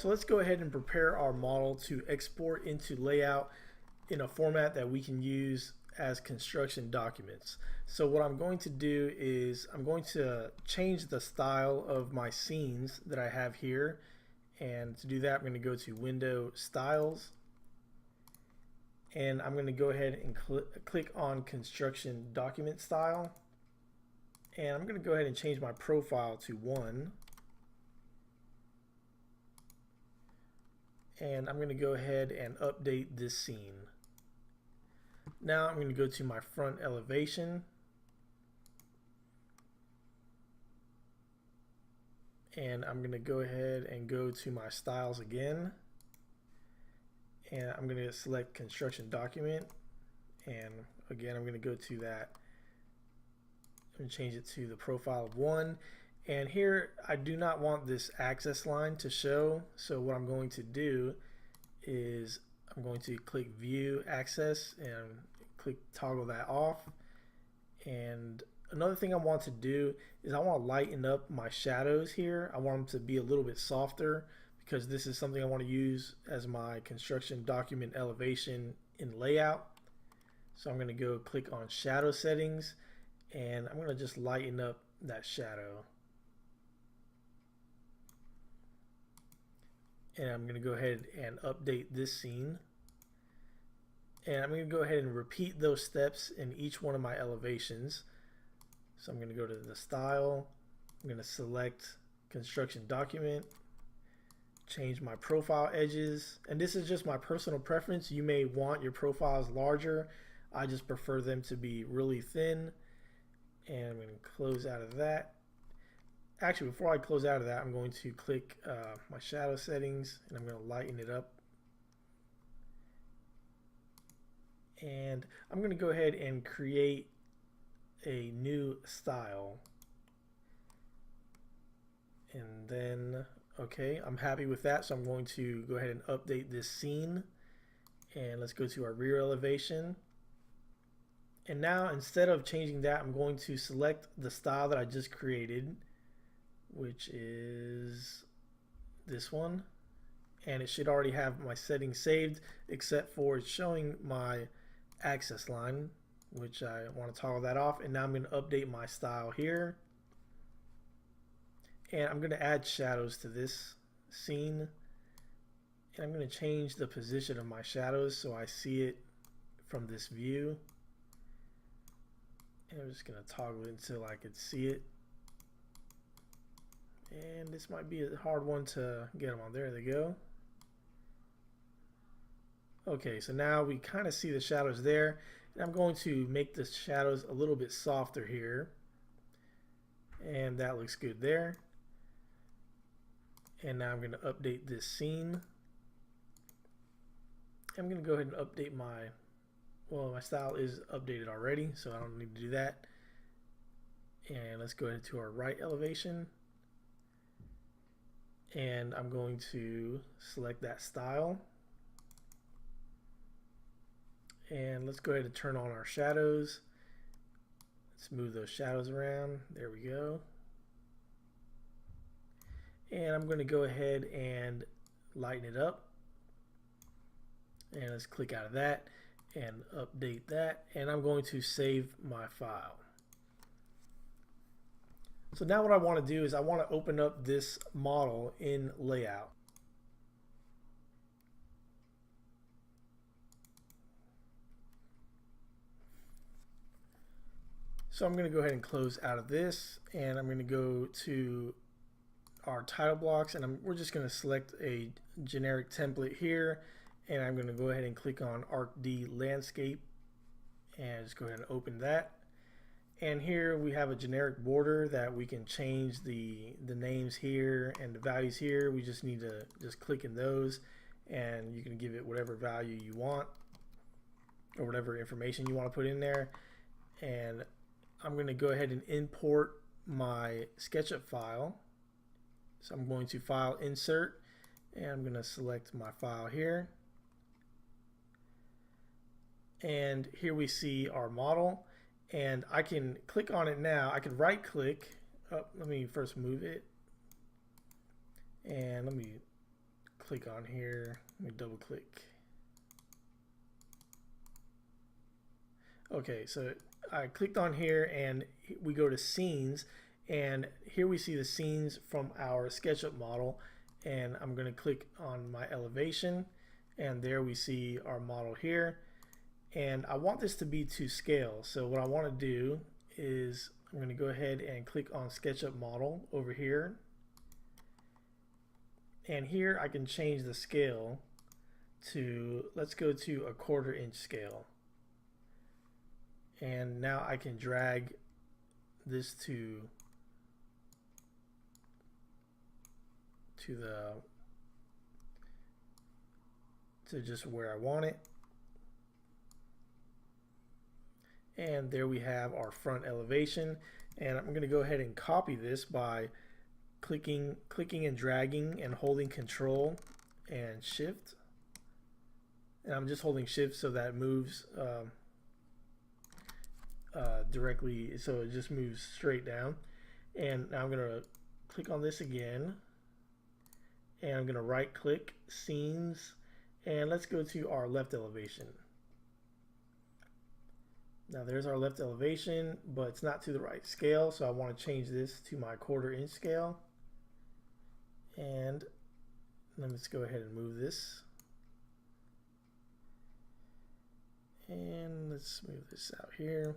So let's go ahead and prepare our model to export into Layout in a format that we can use as construction documents. So what I'm going to do is I'm going to change the style of my scenes that I have here, and to do that I'm going to go to Window, Styles, and I'm going to go ahead and click on Construction Document Style, and I'm going to go ahead and change my profile to 1. And I'm going to go ahead and update this scene. Now I'm going to go to my front elevation, and I'm going to go ahead and go to my styles again, and I'm going to select construction document, and again I'm going to go to that and change it to the profile of 1. And here I do not want this access line to show, so what I'm going to do is I'm going to click View Access and click toggle that off. And another thing I want to do is I want to lighten up my shadows here. I want them to be a little bit softer because this is something I want to use as my construction document elevation in Layout. So I'm going to go click on Shadow Settings, and I'm going to just lighten up that shadow. And I'm going to go ahead and update this scene, and I'm going to go ahead and repeat those steps in each one of my elevations. So I'm going to go to the style, I'm going to select construction document, change my profile edges, and this is just my personal preference. You may want your profiles larger. I just prefer them to be really thin, and I'm going to close out of that. Actually, before I close out of that, I'm going to click my shadow settings, and I'm going to lighten it up. And I'm going to go ahead and create a new style. And then, okay, I'm happy with that, so I'm going to go ahead and update this scene. And let's go to our rear elevation. And now, instead of changing that, I'm going to select the style that I just created, which is this one, and it should already have my settings saved, except for it's showing my access line, which I want to toggle that off. And now I'm going to update my style here, and I'm going to add shadows to this scene, and I'm going to change the position of my shadows so I see it from this view, and I'm just going to toggle it until I could see it. And this might be a hard one to get them on. There they go. Okay, so now we kind of see the shadows there. And I'm going to make the shadows a little bit softer here. And that looks good there. And now I'm going to update this scene. I'm going to go ahead and update my style is updated already, so I don't need to do that. And let's go ahead to our right elevation. And I'm going to select that style, and let's go ahead and turn on our shadows. Let's move those shadows around. There we go. And I'm going to go ahead and lighten it up, and let's click out of that and update that, and I'm going to save my file. So now what I want to do is I want to open up this model in Layout. So I'm going to go ahead and close out of this, and I'm going to go to our title blocks, and we're just going to select a generic template here, and I'm going to go ahead and click on ArcD Landscape, and just go ahead and open that. And here we have a generic border that we can change the names here and the values here. We just need to just click in those, and you can give it whatever value you want or whatever information you want to put in there. And I'm going to go ahead and import my SketchUp file. So I'm going to File, Insert, and I'm going to select my file here. And here we see our model. And I can click on it now. I can right click. Oh, let me first move it. And let me click on here. Let me double click. Okay, so I clicked on here and we go to scenes, and here we see the scenes from our SketchUp model, and I'm going to click on my elevation, and there we see our model here. And I want this to be to scale, so what I want to do is I'm going to go ahead and click on SketchUp model over here, and here I can change the scale to, let's go to a 1/4 inch scale. And now I can drag this to just where I want it. And there we have our front elevation. And I'm going to go ahead and copy this by clicking and dragging and holding Control and Shift. And I'm just holding Shift so that it moves directly, so it just moves straight down. And now I'm going to click on this again, and I'm going to right click, scenes, and let's go to our left elevation. Now there's our left elevation, but it's not to the right scale, so I want to change this to my 1/4 inch scale. And let's go ahead and move this. And let's move this out here.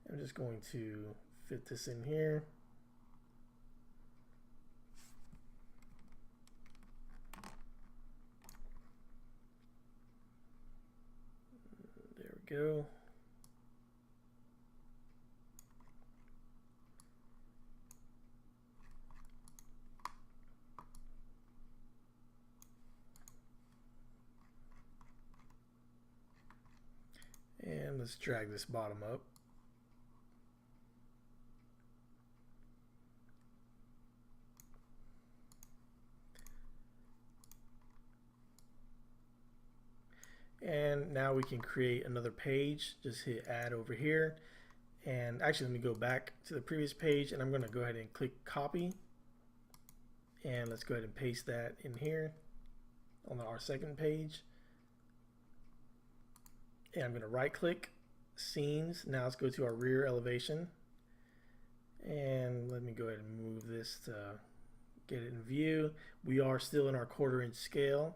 I'm just going to fit this in here. There we go. And let's drag this bottom up. And now we can create another page. Just hit add over here. And actually, let me go back to the previous page, and I'm going to go ahead and click copy. And let's go ahead and paste that in here on our second page. And I'm going to right click, scenes. Now let's go to our rear elevation. And let me go ahead and move this to get it in view. We are still in our 1/4 inch scale.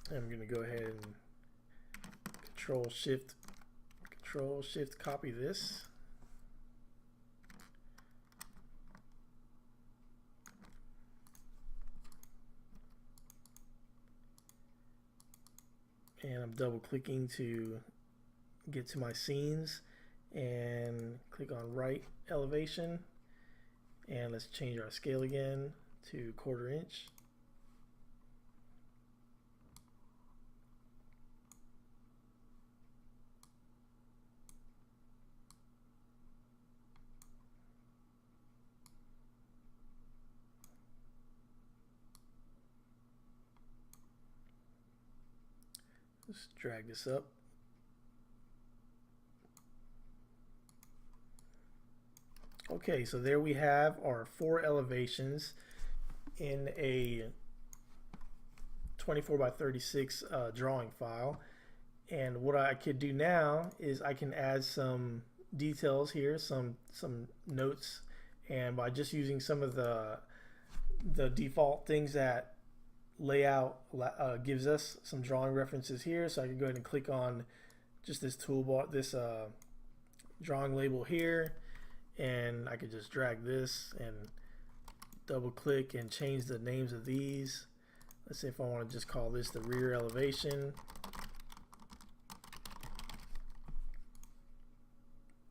I'm going to go ahead and Control Shift copy this. And I'm double clicking to get to my scenes, and click on right elevation, and let's change our scale again to 1/4 inch. Let's drag this up. Okay, so there we have our 4 elevations in a 24 by 36 drawing file. And what I could do now is I can add some details here, some notes, and by just using some of the default things that Layout gives us, some drawing references here. So I can go ahead and click on just this toolbar, this drawing label here, and I could just drag this and double click and change the names of these. Let's say if I want to just call this the rear elevation,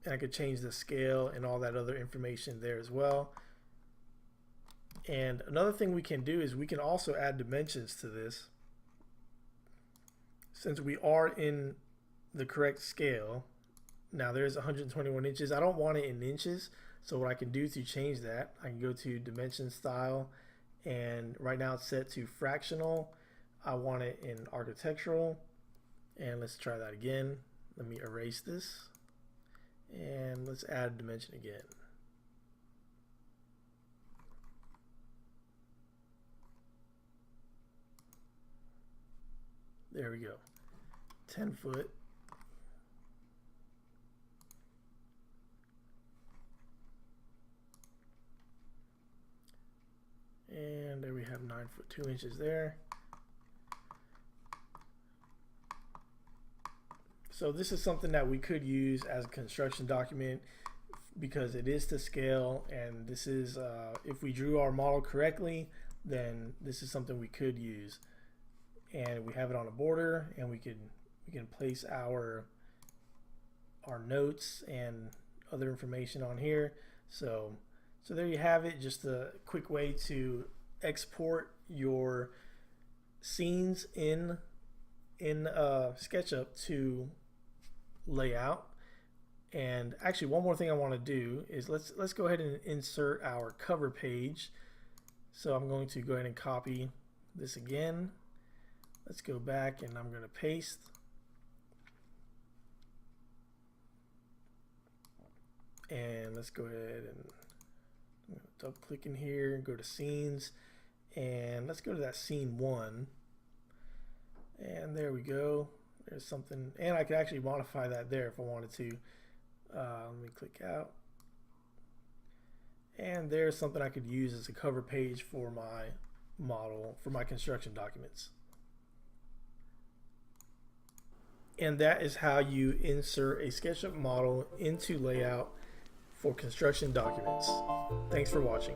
and I could change the scale and all that other information there as well. And another thing we can do is we can also add dimensions to this. Since we are in the correct scale, now there's 121 inches. I don't want it in inches, So what I can do to change that, I can go to dimension style, and right now it's set to fractional. I want it in architectural, and let's try that again. Let me erase this, and let's add a dimension again. There we go, 10 foot. And there we have 9 foot 2 inches there. So this is something that we could use as a construction document because it is to scale, and this is if we drew our model correctly, then this is something we could use. And we have it on a border, and we can place our notes and other information on here. So there you have it, just a quick way to export your scenes in SketchUp to layout. And actually, one more thing I want to do is let's go ahead and insert our cover page. So I'm going to go ahead and copy this again. Let's go back, and I'm going to paste. And let's go ahead and double click in here and go to scenes, and let's go to that scene 1, and there we go. There's something, and I could actually modify that there if I wanted to. Let me click out, and there's something I could use as a cover page for my model, for my construction documents. And that is how you insert a SketchUp model into layout for construction documents. Thanks for watching.